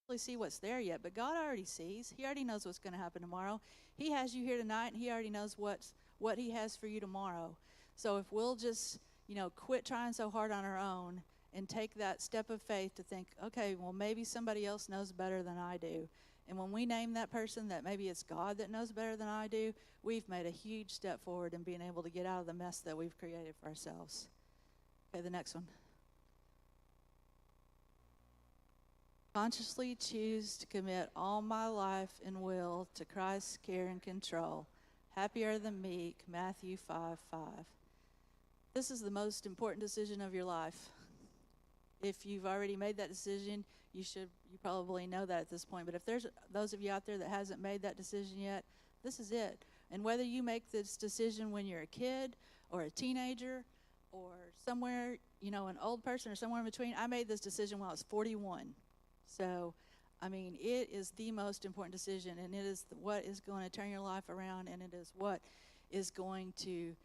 really see what's there yet, but God already sees. He already knows what's going to happen tomorrow. He has you here tonight, and He already knows what He has for you tomorrow. So if we'll just, quit trying so hard on our own and take that step of faith to think, okay, well, maybe somebody else knows better than I do. And when we name that person that maybe it's God that knows better than I do, we've made a huge step forward in being able to get out of the mess that we've created for ourselves. Okay, the next one. Consciously choose to commit all my life and will to Christ's care and control. Happy are the meek, Matthew 5:5. This is the most important decision of your life. If you've already made that decision, you probably know that at this point. But if there's those of you out there that hasn't made that decision yet, this is it. And whether you make this decision when you're a kid or a teenager or somewhere, an old person or somewhere in between, I made this decision when I was 41. So, it is the most important decision, and it is what is going to turn your life around, and it is what is going to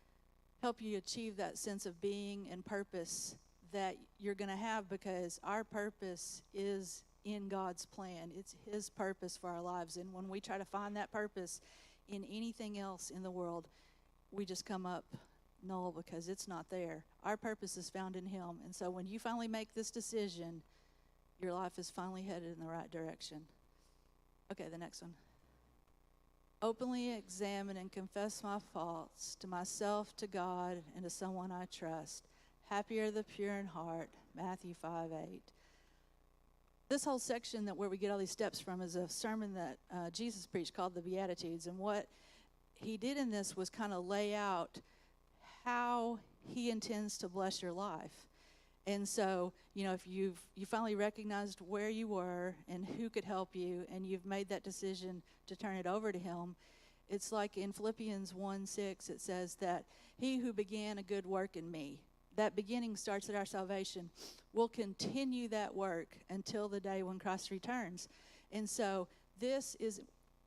help you achieve that sense of being and purpose that you're going to have, because our purpose is in God's plan. It's His purpose for our lives. And when we try to find that purpose in anything else in the world, we just come up null because it's not there. Our purpose is found in Him. And so when you finally make this decision, your life is finally headed in the right direction. Okay, the next one. Openly examine and confess my faults to myself, to God, and to someone I trust. Happy are the pure in heart, Matthew 5:8. This whole section where we get all these steps from is a sermon that Jesus preached called the Beatitudes. And what He did in this was kind of lay out how He intends to bless your life. And so, if you finally recognized where you were and who could help you, and you've made that decision to turn it over to Him, it's like in Philippians 1:6, it says that He who began a good work in me, that beginning starts at our salvation, will continue that work until the day when Christ returns. And so this is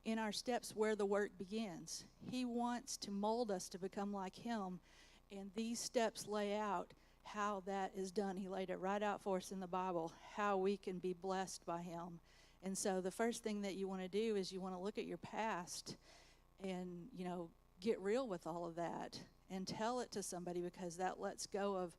in our steps where the work begins. He wants to mold us to become like Him, and these steps lay out how that is done. He laid it right out for us in the Bible, how we can be blessed by Him. And so the first thing that you want to do is you want to look at your past and, get real with all of that and tell it to somebody, because that lets go of,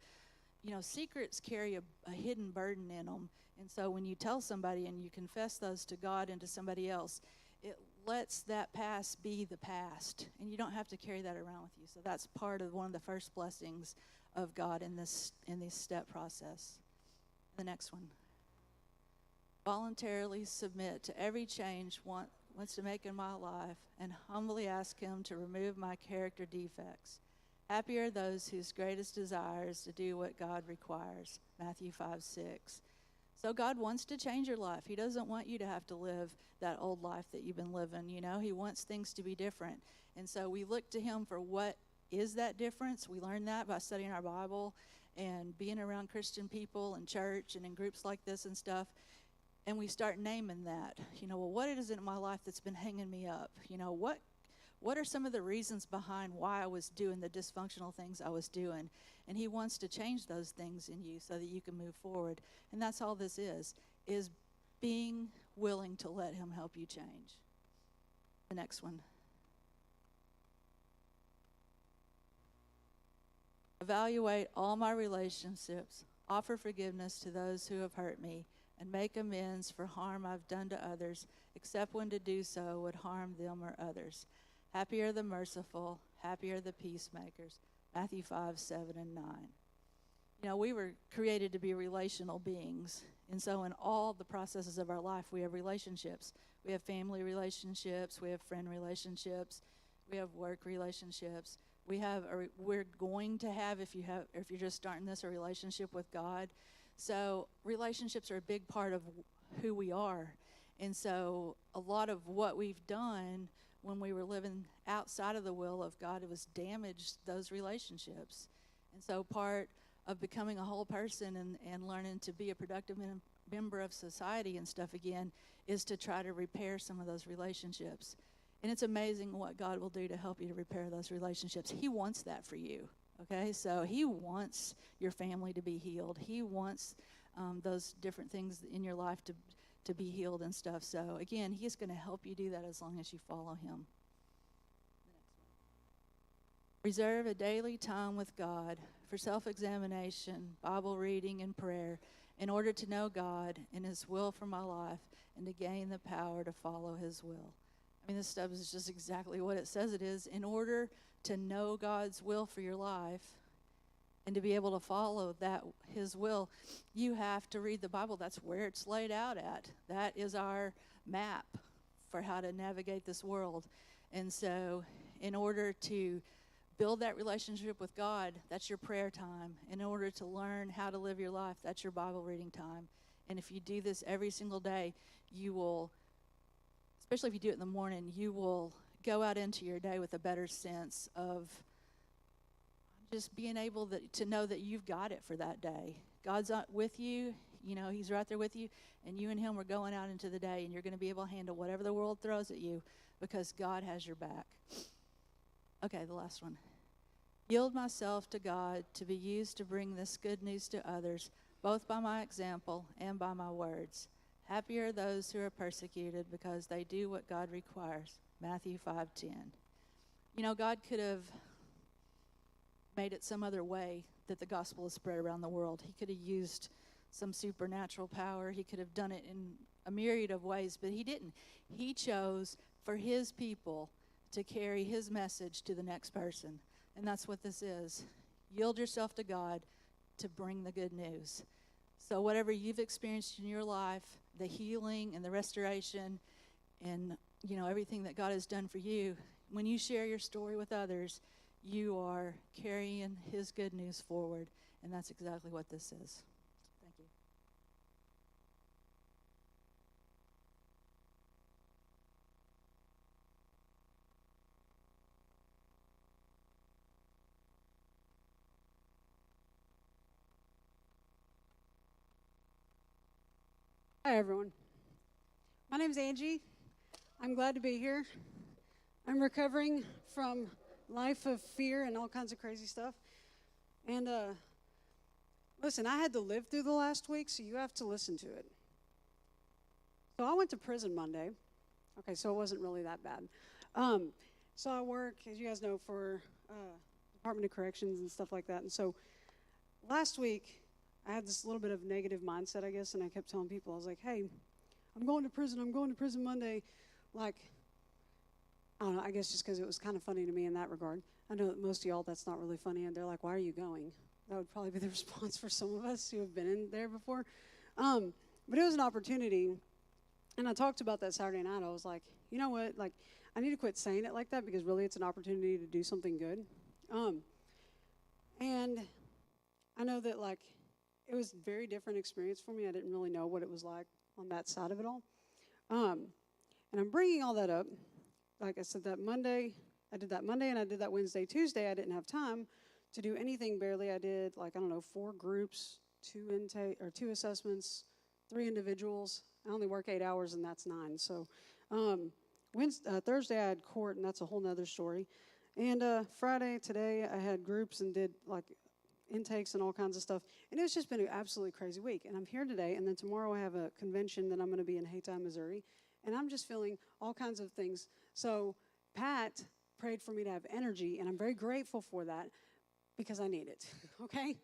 secrets carry a hidden burden in them. And so when you tell somebody and you confess those to God and to somebody else, it lets that past be the past, and you don't have to carry that around with you. So that's part of one of the first blessings of God in this step process. The next one. Voluntarily submit to every change wants to make in my life, and humbly ask Him to remove my character defects. Happy are those whose greatest desire is to do what God requires. Matthew 5:6. So God wants to change your life. He doesn't want you to have to live that old life that you've been living. He wants things to be different. And so we look to Him for what is that difference. We learn that by studying our Bible and being around Christian people and church and in groups like this and stuff. And we start naming that. Well, what is it in my life that's been hanging me up? What are some of the reasons behind why I was doing the dysfunctional things I was doing? And He wants to change those things in you so that you can move forward. And that's all this is being willing to let Him help you change. The next one. Evaluate all my relationships, offer forgiveness to those who have hurt me, and make amends for harm I've done to others, except when to do so would harm them or others. Happy are the merciful, happy are the peacemakers. Matthew 5:7-9. We were created to be relational beings. And so in all the processes of our life, we have relationships. We have family relationships, we have friend relationships, we have work relationships. We're going to have, if you're just starting this, a relationship with God. So relationships are a big part of who we are. And so a lot of what we've done when we were living outside of the will of God, it was damaged those relationships. And so part of becoming a whole person and learning to be a productive member of society and stuff again is to try to repair some of those relationships. And it's amazing what God will do to help you to repair those relationships. He wants that for you, okay? So He wants your family to be healed. He wants those different things in your life to be healed and stuff. So again, he's going to help you do that as long as you follow him. Reserve a daily time with God for self-examination, Bible reading, and prayer in order to know God and his will for my life and to gain the power to follow his will. I mean, this stuff is just exactly what it says it is. In order to know God's will for your life and to be able to follow that, his will, you have to read the Bible. That's where it's laid out at. That is our map for how to navigate this world. And so in order to build that relationship with God, that's your prayer time. In order to learn how to live your life, that's your Bible reading time. And if you do this every single day, you will, especially if you do it in the morning, you will go out into your day with a better sense of just being able to know that you've got it for that day. God's with you, he's right there with you, and you and him are going out into the day, and you're going to be able to handle whatever the world throws at you because God has your back. Okay, the last one. Yield myself to God to be used to bring this good news to others, both by my example and by my words. Happy are those who are persecuted because they do what God requires. Matthew 5:10. God could have made it some other way that the gospel is spread around the world. He could have used some supernatural power. He could have done it in a myriad of ways, but he didn't. He chose for his people to carry his message to the next person. And that's what this is. Yield yourself to God to bring the good news. So whatever you've experienced in your life, the healing and the restoration and, everything that God has done for you, when you share your story with others, you are carrying his good news forward. And that's exactly what this is. Thank you. Hi, everyone. My name's Angie. I'm glad to be here. I'm recovering from life of fear and all kinds of crazy stuff. And listen, I had to live through the last week, so you have to listen to it. So I went to prison Monday. Okay, so it wasn't really that bad. So I work, as you guys know, for Department of Corrections and stuff like that. And so last week, I had this little bit of negative mindset, I guess, and I kept telling people, I was like, hey, I'm going to prison Monday. Like, I don't know, I guess just because it was kind of funny to me in that regard. I know that most of y'all, that's not really funny, and they're like, why are you going? That would probably be the response for some of us who have been in there before. But it was an opportunity, and I talked about that Saturday night. I was like, you know what, like, I need to quit saying it like that because really it's an opportunity to do something good. And I know that, like, it was a very different experience for me. I didn't really know what it was like on that side of it all. And I'm bringing all that up. Like I said, that Monday, I did that Monday and I did that Wednesday. Tuesday, I didn't have time to do anything barely. I did, 4 groups, 2 assessments, 3 individuals. I only work 8 hours and that's 9. So Thursday, I had court and that's a whole nother story. And Friday, today, I had groups and did, intakes and all kinds of stuff. And it's just been an absolutely crazy week. And I'm here today, and then tomorrow I have a convention that I'm going to be in Hayti, Missouri. And I'm just feeling all kinds of things. So Pat prayed for me to have energy, and I'm very grateful for that because I need it, okay?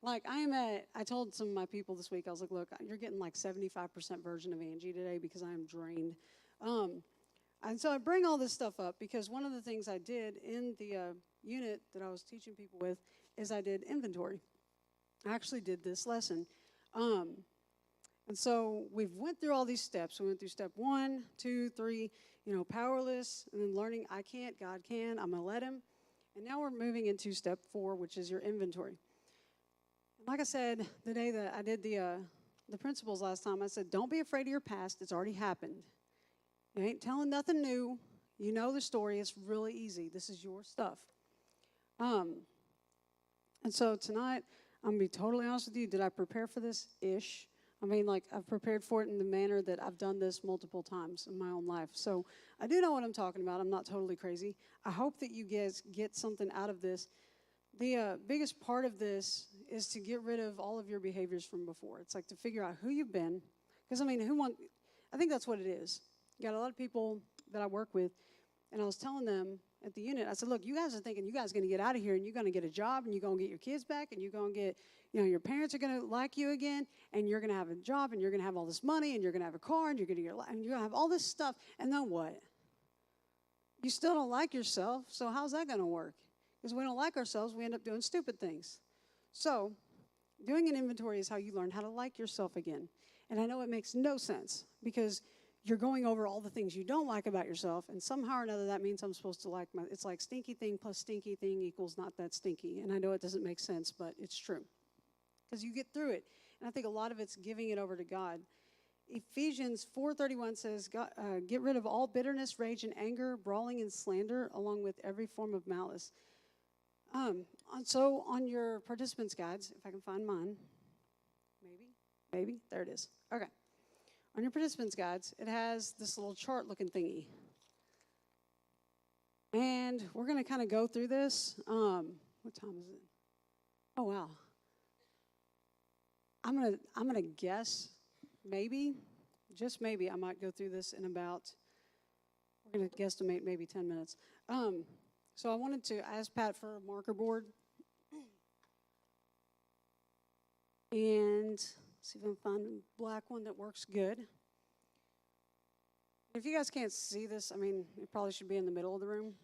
I told some of my people this week, I was like, look, you're getting 75% version of Angie today because I am drained. And so I bring all this stuff up because one of the things I did in the unit that I was teaching people with is I did inventory. I actually did this lesson. And so we've went through all these steps. We went through step 1, 2, 3, powerless, and then learning I can't, God can, I'm going to let him. And now we're moving into step 4, which is your inventory. And like I said, the day that I did the principles last time, I said, don't be afraid of your past. It's already happened. You ain't telling nothing new. You know the story. It's really easy. This is your stuff. And so tonight, I'm going to be totally honest with you. Did I prepare for this? Ish. I mean, I've prepared for it in the manner that I've done this multiple times in my own life. So I do know what I'm talking about. I'm not totally crazy. I hope that you guys get something out of this. The biggest part of this is to get rid of all of your behaviors from before. It's like to figure out who you've been. Because, I think that's what it is. You got a lot of people that I work with, and I was telling them at the unit, I said, look, you guys are thinking you guys are going to get out of here and you're going to get a job and you're going to get your kids back and you're going to get, your parents are going to like you again and you're going to have a job and you're going to have all this money and you're going to have a car and you're going to have all this stuff. And then what? You still don't like yourself, so how's that going to work? Because we don't like ourselves, we end up doing stupid things. So doing an inventory is how you learn how to like yourself again. And I know it makes no sense because you're going over all the things you don't like about yourself, and somehow or another that means I'm supposed to like it's like stinky thing plus stinky thing equals not that stinky. And I know it doesn't make sense, but it's true. Because you get through it. And I think a lot of it's giving it over to God. Ephesians 4:31 says, get rid of all bitterness, rage, and anger, brawling and slander, along with every form of malice. So on your participants' guides, if I can find mine, maybe, there it is. Okay. On your participants' guides, it has this little chart-looking thingy. And we're going to kind of go through this. What time is it? Oh, wow. I'm gonna guess, maybe, just maybe, I might go through this in about, we're going to guesstimate maybe 10 minutes. So I wanted to ask Pat for a marker board. And see if I can find a black one that works good. If you guys can't see this, I mean, it probably should be in the middle of the room.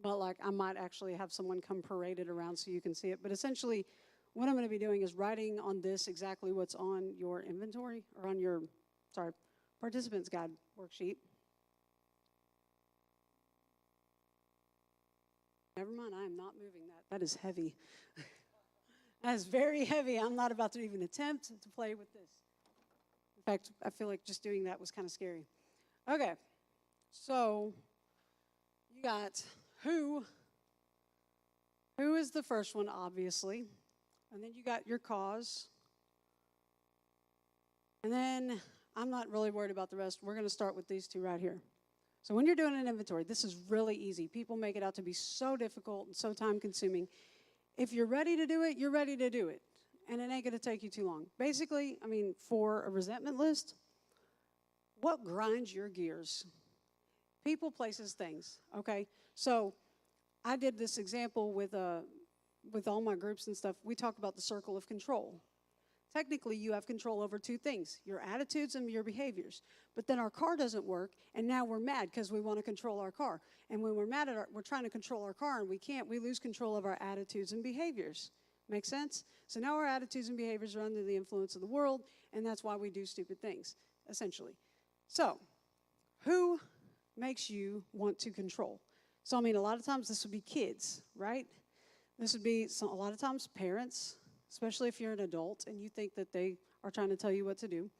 But, I might actually have someone come parade it around so you can see it. But essentially, what I'm going to be doing is writing on this exactly what's on your inventory, or on your, participants guide worksheet. Never mind, I am not moving that. That is heavy. That is very heavy. I'm not about to even attempt to play with this. In fact, I feel like just doing that was kind of scary. Okay, so you got who. Who is the first one, obviously. And then you got your cause. And then I'm not really worried about the rest. We're going to start with these two right here. So when you're doing an inventory, this is really easy. People make it out to be so difficult and so time-consuming. If you're ready to do it, you're ready to do it. And it ain't going to take you too long. Basically, for a resentment list, what grinds your gears? People, places, things, okay? So I did this example with all my groups and stuff. We talked about the circle of control. Technically, you have control over two things, your attitudes and your behaviors. But then our car doesn't work, and now we're mad because we want to control our car. And when we're mad we're trying to control our car, and we can't. We lose control of our attitudes and behaviors. Make sense? So now our attitudes and behaviors are under the influence of the world, and that's why we do stupid things, essentially. So, who makes you want to control? So, a lot of times this would be kids, right? This would be a lot of times parents, especially if you're an adult and you think that they are trying to tell you what to do.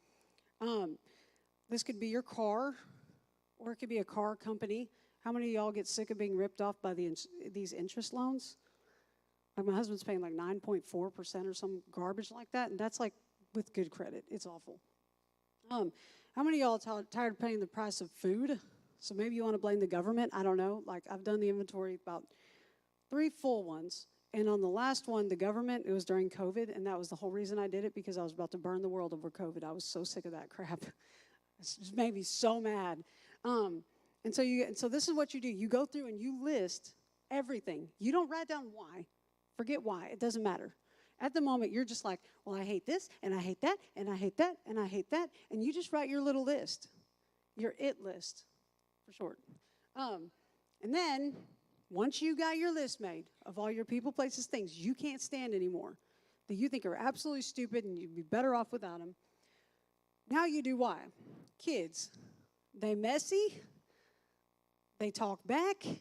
This could be your car, or it could be a car company. How many of y'all get sick of being ripped off by these interest loans? My husband's paying 9.4% or some garbage like that, and that's with good credit. It's awful. How many of y'all tired of paying the price of food? So maybe you want to blame the government. I don't know. I've done the inventory about 3 full ones. And on the last one, the government, it was during COVID, and that was the whole reason I did it, because I was about to burn the world over COVID. I was so sick of that crap. It just made me so mad. And so this is what you do. You go through and you list everything. You don't write down why. Forget why. It doesn't matter. At the moment, you're just like, well, I hate this, and I hate that, and I hate that, and I hate that. And you just write your little list, your IT list, for short. And then, once you got your list made of all your people, places, things you can't stand anymore, that you think are absolutely stupid and you'd be better off without them, now you do why? Kids, they messy, they talk back. Have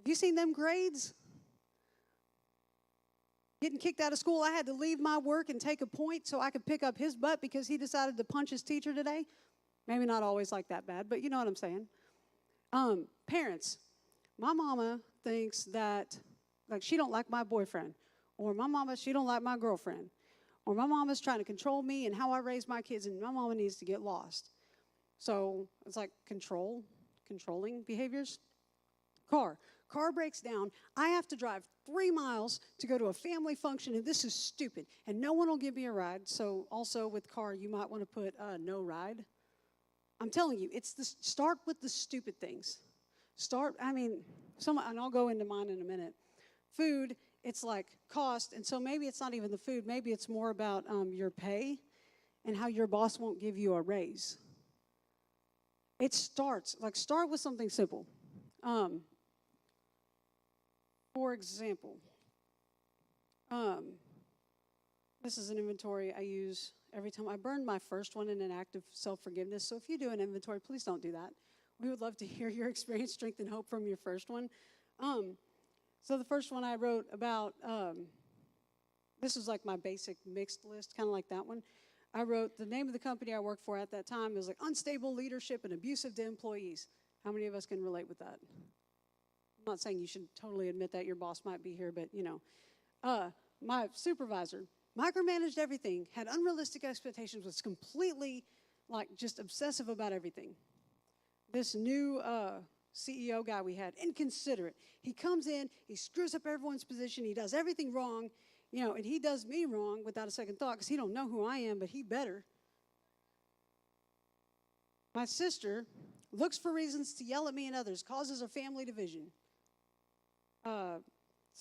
you seen them grades? Getting kicked out of school, I had to leave my work and take a point so I could pick up his butt because he decided to punch his teacher today. Maybe not always like that bad, but you know what I'm saying. Parents, my mama thinks that, she don't like my boyfriend. Or my mama, she don't like my girlfriend. Or my mama's trying to control me and how I raise my kids, and my mama needs to get lost. So it's like controlling behaviors. Car breaks down. I have to drive 3 miles to go to a family function, and this is stupid. And no one will give me a ride. So also with car, you might want to put no ride. I'm telling you, start with the stupid things. And I'll go into mine in a minute. Food, it's like cost, and so maybe it's not even the food. Maybe it's more about your pay and how your boss won't give you a raise. Start with something simple. For example, this is an inventory I use every time. I burned my first one in an act of self-forgiveness, so if you do an inventory, please don't do that. We would love to hear your experience, strength, and hope from your first one. So the first one I wrote about, this was like my basic mixed list, kind of like that one. I wrote the name of the company I worked for at that time. It was like unstable leadership and abusive to employees. How many of us can relate with that? I'm not saying you should totally admit that. Your boss might be here, but my supervisor micromanaged everything, had unrealistic expectations, was completely just obsessive about everything. This new CEO guy we had, inconsiderate. He comes in, he screws up everyone's position, he does everything wrong, and he does me wrong without a second thought because he don't know who I am, but he better. My sister looks for reasons to yell at me and others, causes a family division. My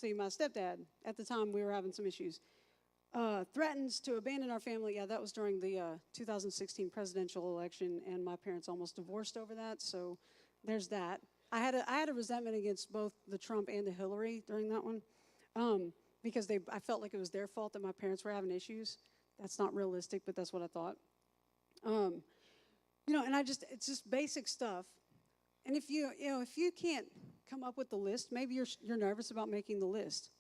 stepdad, at the time we were having some issues, threatens to abandon our family. Yeah, that was during the 2016 presidential election, and my parents almost divorced over that, so there's that. I had a resentment against both the Trump and the Hillary during that one because I felt like it was their fault that my parents were having issues. That's not realistic, but that's what I thought. And it's just basic stuff. And if you can't come up with the list, maybe you're nervous about making the list.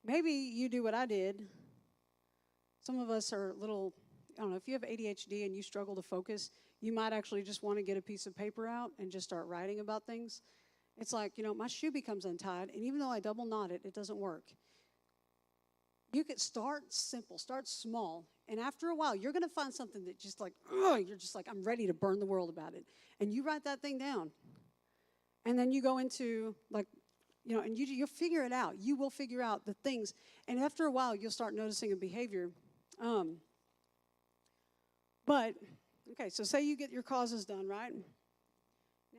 Maybe you do what I did. Some of us are if you have ADHD and you struggle to focus, you might actually just want to get a piece of paper out and just start writing about things. It's like, my shoe becomes untied, and even though I double knot it, it doesn't work. You could start simple, start small, and after a while, you're going to find something that just you're just like, I'm ready to burn the world about it. And you write that thing down. And then you go into, and you'll figure it out. You will figure out the things. And after a while, you'll start noticing a behavior. So say you get your causes done, right?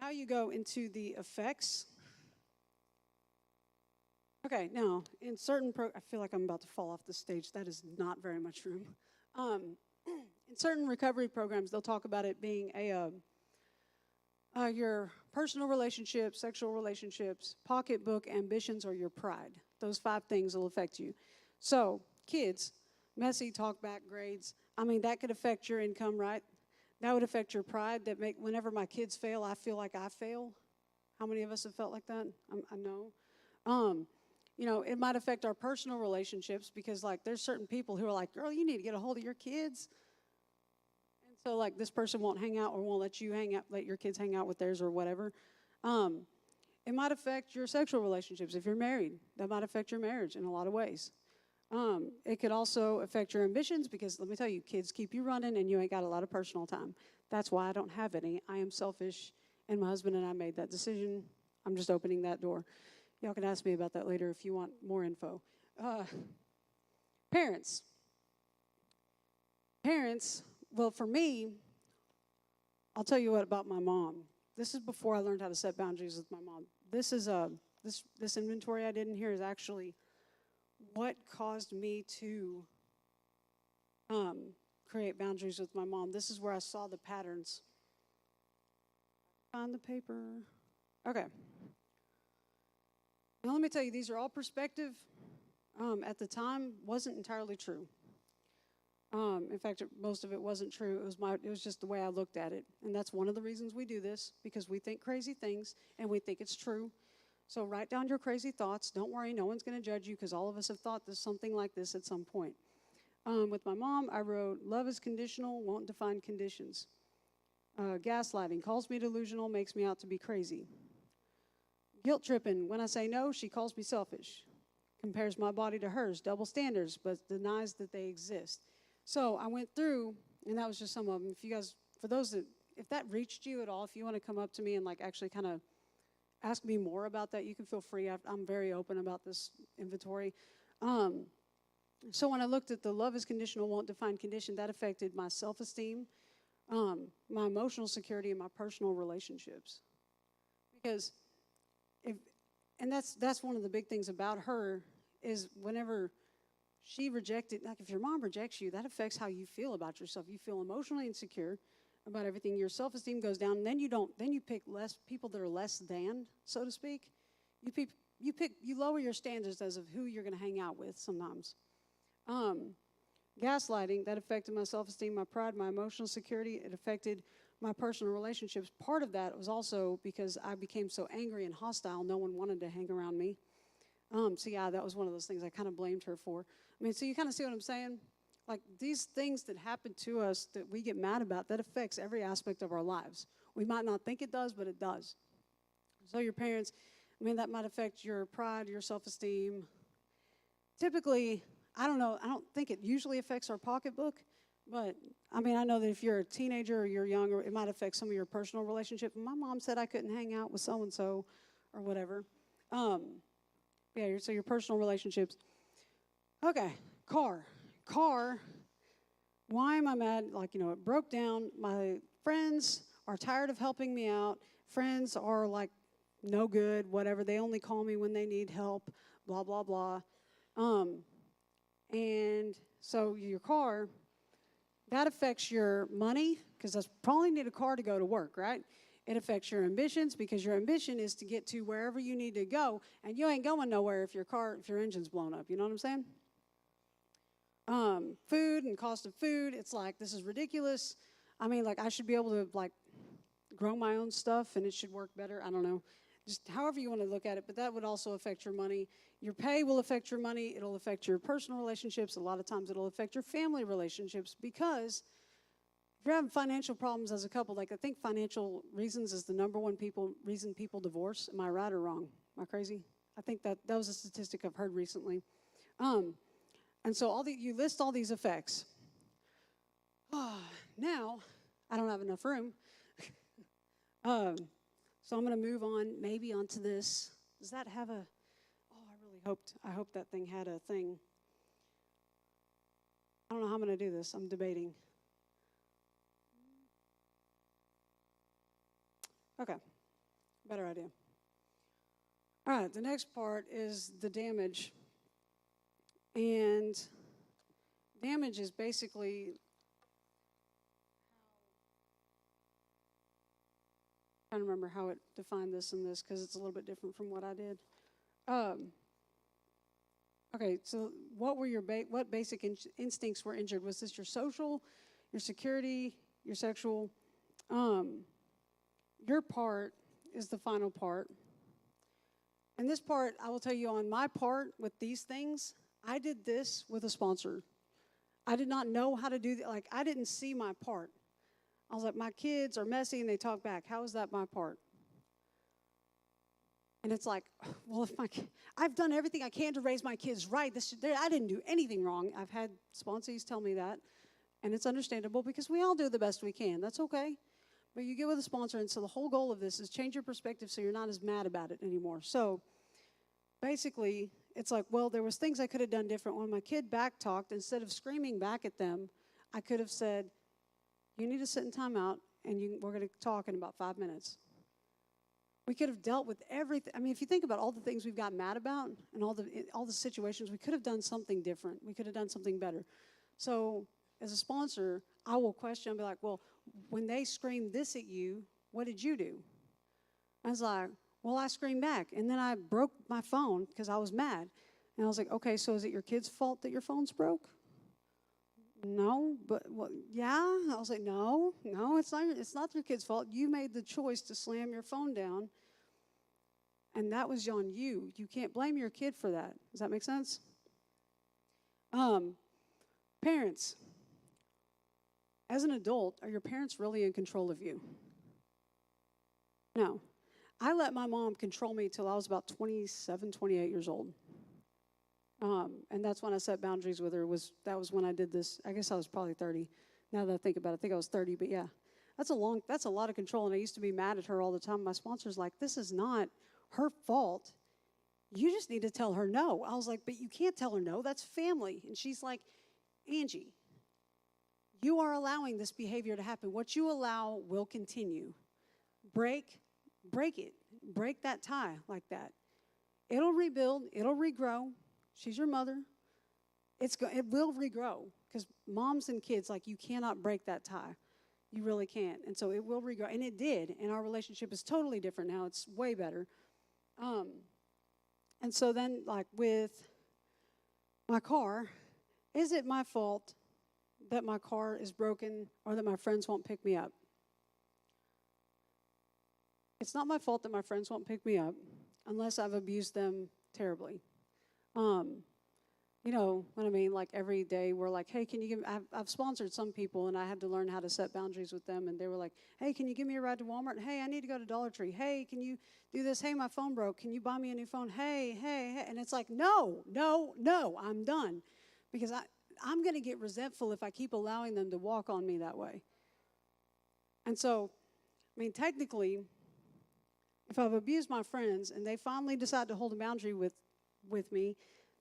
Now you go into the effects. Okay, now, in certain I feel like I'm about to fall off the stage. That is not very much room. In certain recovery programs, they'll talk about it being your personal relationships, sexual relationships, pocketbook ambitions, or your pride. Those 5 things will affect you. So, kids, messy talk-back grades. That could affect your income, right? That would affect your pride. Whenever my kids fail, I feel like I fail. How many of us have felt like that? I know. It might affect our personal relationships because, there's certain people who are like, girl, you need to get a hold of your kids. And so, this person won't hang out or won't let you let your kids hang out with theirs or whatever. It might affect your sexual relationships. If you're married, that might affect your marriage in a lot of ways. It could also affect your ambitions because, let me tell you, kids keep you running and you ain't got a lot of personal time. That's why I don't have any. I am selfish, and my husband and I made that decision. I'm just opening that door. Y'all can ask me about that later if you want more info. Parents. Well, for me, I'll tell you what about my mom. This is before I learned how to set boundaries with my mom. This is this inventory I did in here is actually what caused me to create boundaries with my mom. This is where I saw the patterns. Find the paper. Okay. Now let me tell you, these are all perspective. At the time, wasn't entirely true. In fact, most of it wasn't true. It was just the way I looked at it. And that's one of the reasons we do this, because we think crazy things and we think it's true. So write down your crazy thoughts. Don't worry, no one's going to judge you because all of us have thought something like this at some point. With my mom, I wrote, love is conditional, won't define conditions. Gaslighting, calls me delusional, makes me out to be crazy. Guilt tripping, when I say no, she calls me selfish. Compares my body to hers, double standards, but denies that they exist. So I went through, and that was just some of them. If that reached you at all, if you want to come up to me and actually kind of ask me more about that, you can feel free. I'm very open about this inventory. So when I looked at the love is conditional, won't define condition, that affected my self-esteem, my emotional security, and my personal relationships. Because and that's one of the big things about her is whenever she rejected, like if your mom rejects you, that affects how you feel about yourself. You feel emotionally insecure about everything. Your self-esteem goes down, and then you pick less people that are less than, so to speak. You lower your standards as of who you're going to hang out with sometimes. Gaslighting, that affected my self-esteem, my pride, my emotional security. It affected my personal relationships. Part of that was also because I became so angry and hostile, no one wanted to hang around me. So yeah, that was one of those things I kind of blamed her for. I mean, so you kind of see what I'm saying? Like these things that happen to us that we get mad about, that affects every aspect of our lives. We might not think it does, but it does. So your parents, I mean, that might affect your pride, your self-esteem. Typically, I don't think it usually affects our pocketbook, but I mean, I know that if you're a teenager or you're younger, it might affect some of your personal relationships. My mom said I couldn't hang out with so-and-so or whatever. So your personal relationships. Okay, car. Why am I mad? Like, it broke down. My friends are tired of helping me out. Friends are like no good, whatever. They only call me when they need help, blah, blah, blah. And so your car, that affects your money, because that's probably need a car to go to work, right? It affects your ambitions, because your ambition is to get to wherever you need to go, and you ain't going nowhere if your engine's blown up. You know what I'm saying? Food and cost of food, it's like, this is ridiculous. I mean, like, I should be able to, like, grow my own stuff, and it should work better. I don't know. Just however you want to look at it, but that would also affect your money. Your pay will affect your money. It'll affect your personal relationships. A lot of times it'll affect your family relationships, because if you're having financial problems as a couple, like I think financial reasons is the number one reason people divorce. Am I right or wrong? Am I crazy? I think that was a statistic I've heard recently. And so you list all these effects. Now, I don't have enough room. So I'm going to move on, maybe onto this. Does that have a, I hope that thing had a thing. I don't know how I'm going to do this. I'm debating. Okay, better idea. All right, the next part is the damage. And damage is basically I'm trying to remember how it defined this and this, because it's a little bit different from what I did. Okay, so what were what basic instincts were injured? Was this your social, your security, your sexual? Your part is the final part. And this part, I will tell you, on my part with these things, I did this with a sponsor. I did not know how to do that. Like, I didn't see my part. I was like, my kids are messy and they talk back. How is that my part? And it's like, well, I've done everything I can to raise my kids right. I didn't do anything wrong. I've had sponsees tell me that, and it's understandable because we all do the best we can. That's okay. But you get with a sponsor, and so the whole goal of this is change your perspective so you're not as mad about it anymore. So basically, it's like, well, there was things I could have done different. When my kid back-talked, instead of screaming back at them, I could have said, you need to sit in timeout, and we're going to talk in about 5 minutes. We could have dealt with everything. I mean, if you think about all the things we've got mad about and all the situations, we could have done something different. We could have done something better. So as a sponsor, I will question and be like, well, when they screamed this at you, what did you do? I was like, well, I screamed back, and then I broke my phone because I was mad. And I was like, okay, so is it your kid's fault that your phone's broke? No, but yeah. I was like, no, it's not your kid's fault. You made the choice to slam your phone down, and that was on you. You can't blame your kid for that. Does that make sense? Parents, as an adult, are your parents really in control of you? No. I let my mom control me till I was about 27, 28 years old. And that's when I set boundaries with her. That was when I did this. I guess I was probably 30. Now that I think about it, I think I was 30. But yeah, that's a lot of control. And I used to be mad at her all the time. My sponsor's like, this is not her fault. You just need to tell her no. I was like, but you can't tell her no. That's family. And she's like, Angie, You are allowing this behavior to happen. What you allow will continue. Break it. Break that tie like that. It'll rebuild. It'll regrow. She's your mother. It will regrow because moms and kids, like, you cannot break that tie. You really can't. And so it will regrow. And it did. And our relationship is totally different now. It's way better. And so then, like, with my car, is it my fault that my car is broken or that my friends won't pick me up? It's not my fault that my friends won't pick me up unless I've abused them terribly. You know what I mean? Like, every day we're like, hey, can you give me, I've sponsored some people, and I had to learn how to set boundaries with them, and they were like, hey, can you give me a ride to Walmart? Hey, I need to go to Dollar Tree. Hey, can you do this? Hey, my phone broke. Can you buy me a new phone? Hey. And it's like, no, I'm done. Because I'm going to get resentful if I keep allowing them to walk on me that way. And so, I mean, technically, if I've abused my friends and they finally decide to hold a boundary with me,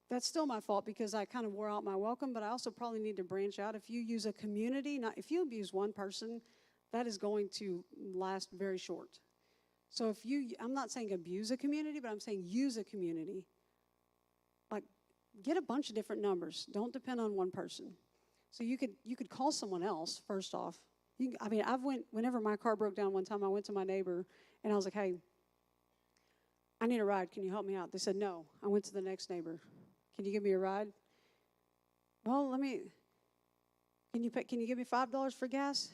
that's still my fault because I kind of wore out my welcome, but I also probably need to branch out. If you use a community, if you abuse one person, that is going to last very short. So I'm not saying abuse a community, but I'm saying use a community. Like, get a bunch of different numbers. Don't depend on one person. So you could call someone else, first off. Whenever my car broke down one time, I went to my neighbor, and I was like, hey, I need a ride. Can you help me out? They said, no. I went to the next neighbor. Can you give me a ride? Well, can you give me $5 for gas?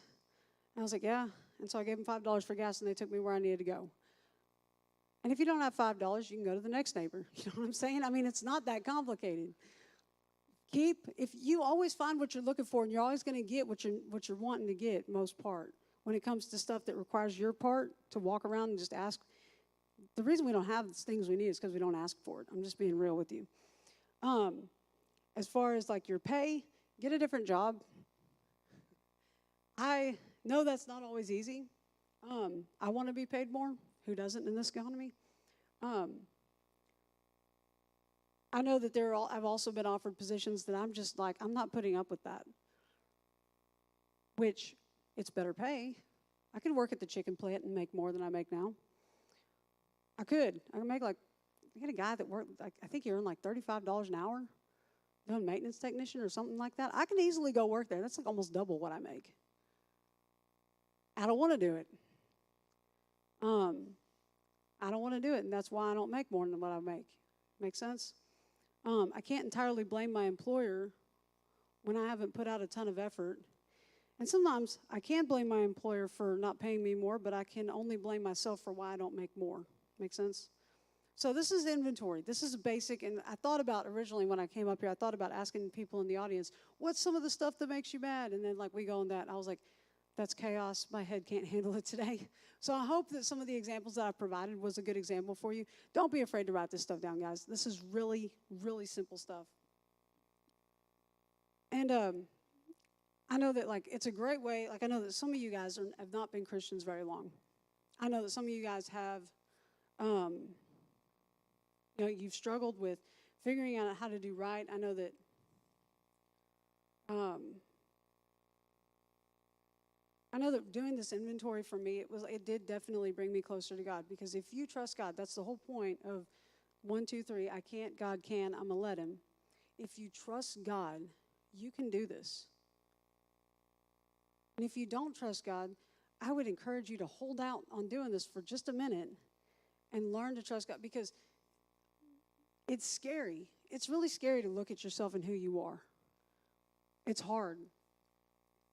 And I was like, yeah. And so I gave them $5 for gas, and they took me where I needed to go. And if you don't have $5, you can go to the next neighbor. You know what I'm saying? I mean, it's not that complicated. If you always find what you're looking for, and you're always going to get what you're wanting to get, most part. When it comes to stuff that requires your part to walk around and just ask. The reason we don't have the things we need is because we don't ask for it. I'm just being real with you. As far as, like, your pay, get a different job. I know that's not always easy. I want to be paid more. Who doesn't in this economy? I know that I've also been offered positions that I'm just like, I'm not putting up with that. Which, it's better pay. I could work at the chicken plant and make more than I make now. I could make, like, I get a guy that worked, like, I think he earned like $35 an hour doing maintenance technician or something like that. I can easily go work there. That's like almost double what I make. I don't want to do it. I don't want to do it, and that's why I don't make more than what I make. Make sense? I can't entirely blame my employer when I haven't put out a ton of effort. And sometimes I can blame my employer for not paying me more, but I can only blame myself for why I don't make more. Make sense? So this is inventory. This is a basic, and I thought about originally when I came up here, I thought about asking people in the audience, what's some of the stuff that makes you mad? And then, like, we go on that. I was like, that's chaos. My head can't handle it today. So I hope that some of the examples that I provided was a good example for you. Don't be afraid to write this stuff down, guys. This is really, really simple stuff. And I know that, like, it's a great way. Like, I know that some of you guys have not been Christians very long. I know that some of you guys have, you've struggled with figuring out how to do right. I know that doing this inventory for me, it did definitely bring me closer to God, because if you trust God, that's the whole point of 1, 2, 3, I can't, God can, I'm going to let him. If you trust God, you can do this. And if you don't trust God, I would encourage you to hold out on doing this for just a minute and learn to trust God, because it's scary. It's really scary to look at yourself and who you are. It's hard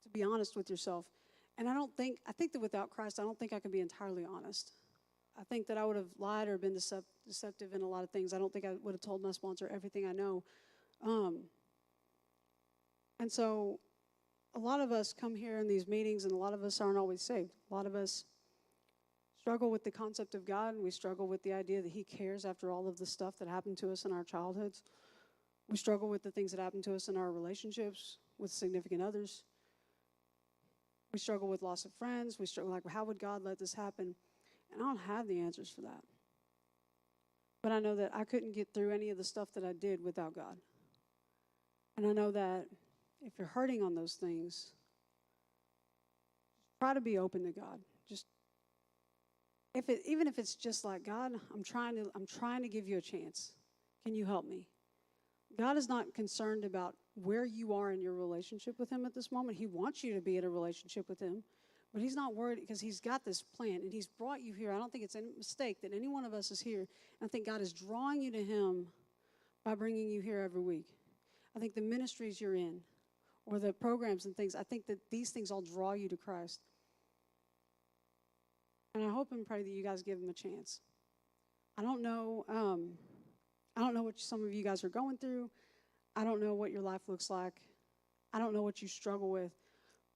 to be honest with yourself. And I think that without Christ, I don't think I can be entirely honest. I think that I would have lied or been deceptive in a lot of things. I don't think I would have told my sponsor everything I know. And so a lot of us come here in these meetings, and a lot of us aren't always saved. A lot of us struggle with the concept of God, and we struggle with the idea that he cares after all of the stuff that happened to us in our childhoods. We struggle with the things that happen to us in our relationships with significant others. We struggle with loss of friends. We struggle, like, how would God let this happen? And I don't have the answers for that. But I know that I couldn't get through any of the stuff that I did without God. And I know that if you're hurting on those things, try to be open to God. Just even if it's just like, God, I'm trying to give you a chance. Can you help me? God is not concerned about where you are in your relationship with him at this moment. He wants you to be in a relationship with him, but he's not worried because he's got this plan and he's brought you here. I don't think it's any mistake that any one of us is here. And I think God is drawing you to him by bringing you here every week. I think the ministries you're in or the programs and things, I think that these things all draw you to Christ. And I hope and pray that you guys give him a chance. I don't know what some of you guys are going through. I don't know what your life looks like. I don't know what you struggle with.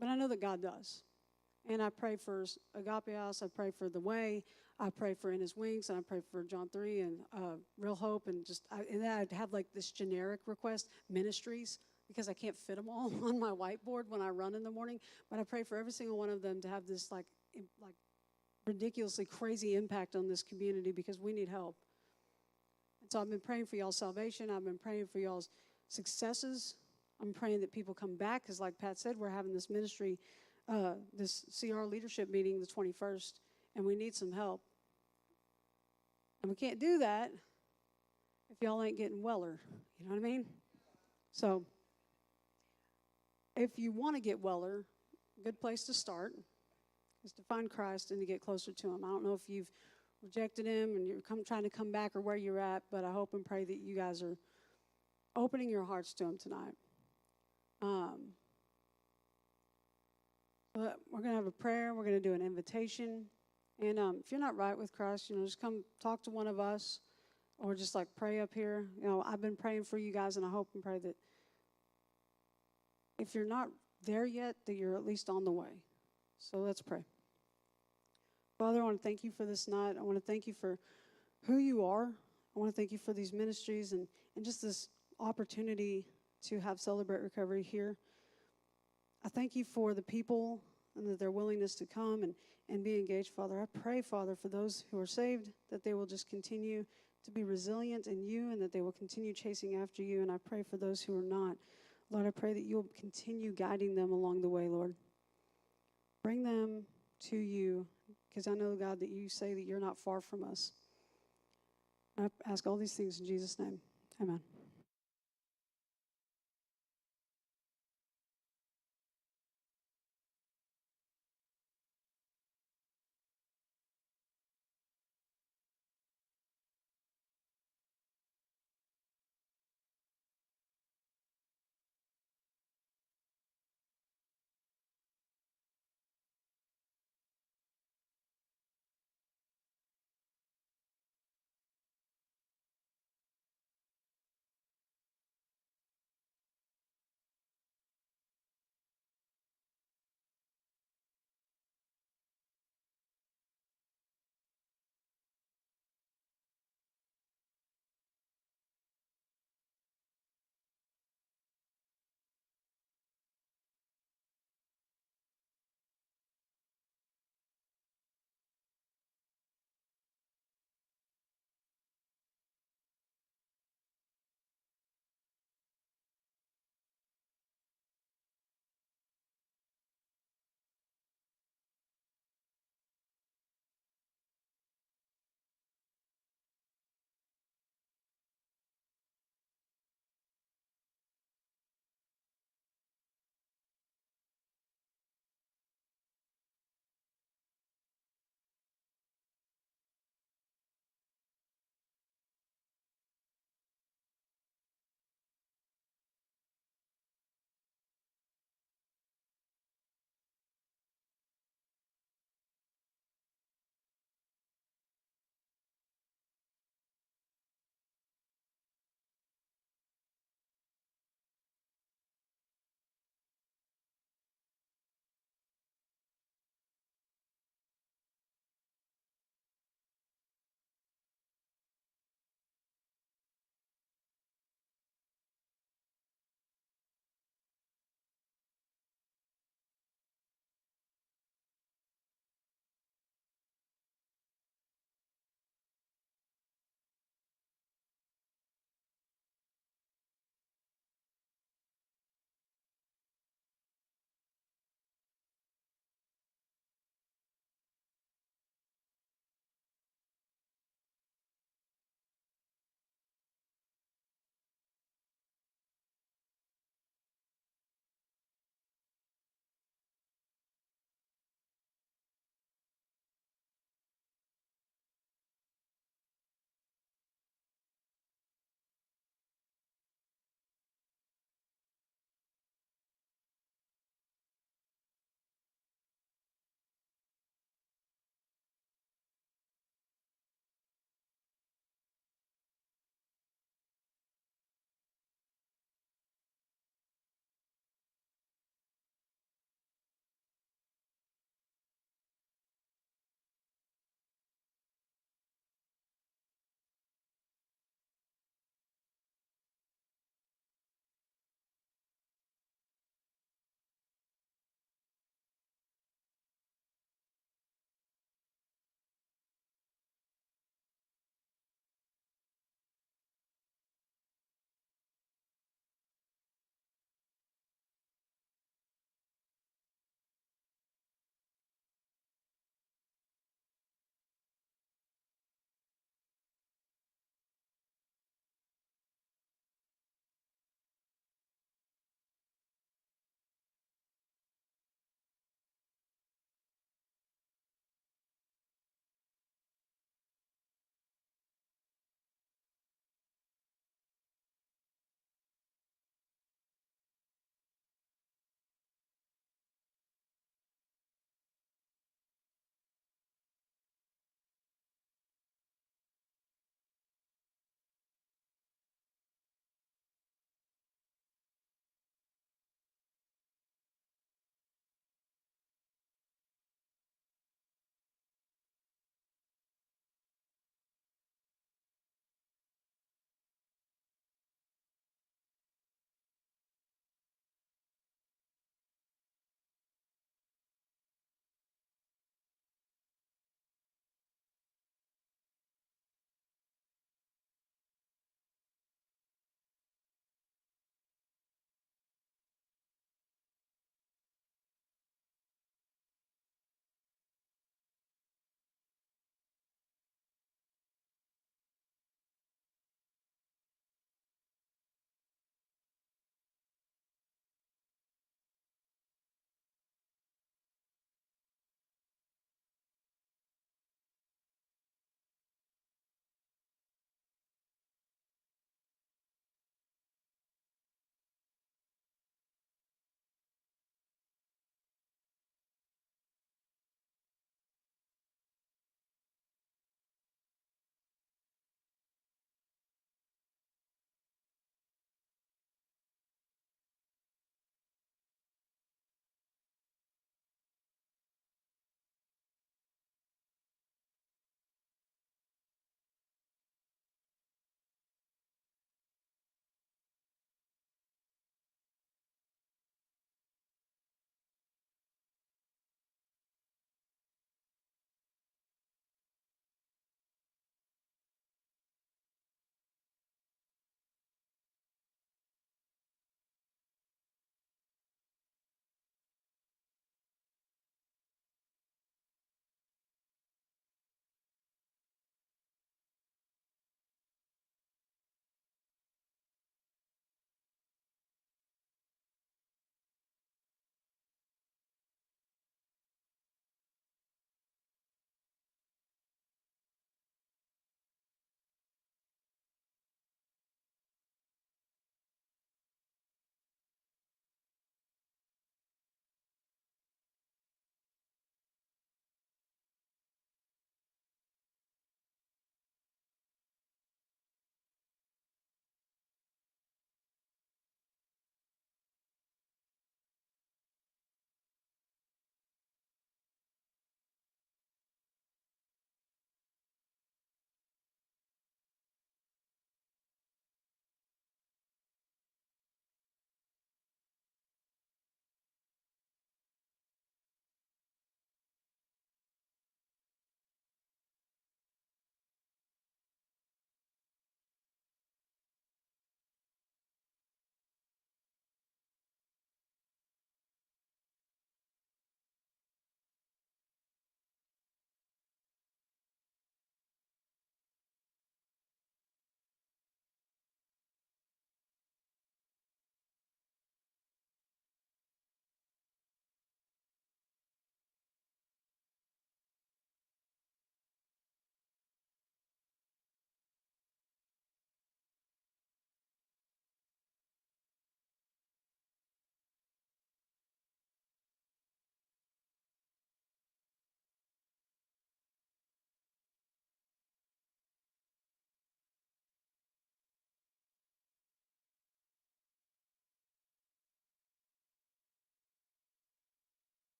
But I know that God does. And I pray for Agape House. I pray for The Way. I pray for In His Wings. And I pray for John 3 and Real Hope. And then I'd have like this generic request, ministries, because I can't fit them all on my whiteboard when I run in the morning. But I pray for every single one of them to have this like ridiculously crazy impact on this community because we need help. And so I've been praying for y'all's salvation. I've been praying for y'all's successes. I'm praying that people come back because like Pat said, we're having this ministry, this CR leadership meeting the 21st, and we need some help. And we can't do that if y'all ain't getting weller. You know what I mean? So if you want to get weller, a good place to start is to find Christ and to get closer to him. I don't know if you've rejected him and you're trying to come back or where you're at, but I hope and pray that you guys are opening your hearts to him tonight. But we're going to have a prayer. We're going to do an invitation. And if you're not right with Christ, just come talk to one of us or just like pray up here. I've been praying for you guys, and I hope and pray that if you're not there yet, that you're at least on the way. So let's pray. Father, I want to thank you for this night. I want to thank you for who you are. I want to thank you for these ministries and just this opportunity to have Celebrate Recovery here. I thank you for the people and their willingness to come and be engaged, Father. I pray, Father, for those who are saved, that they will just continue to be resilient in you and that they will continue chasing after you. And I pray for those who are not. Lord, I pray that you'll continue guiding them along the way, Lord. Bring them to you, because I know, God, that you say that you're not far from us. I ask all these things in Jesus' name. Amen.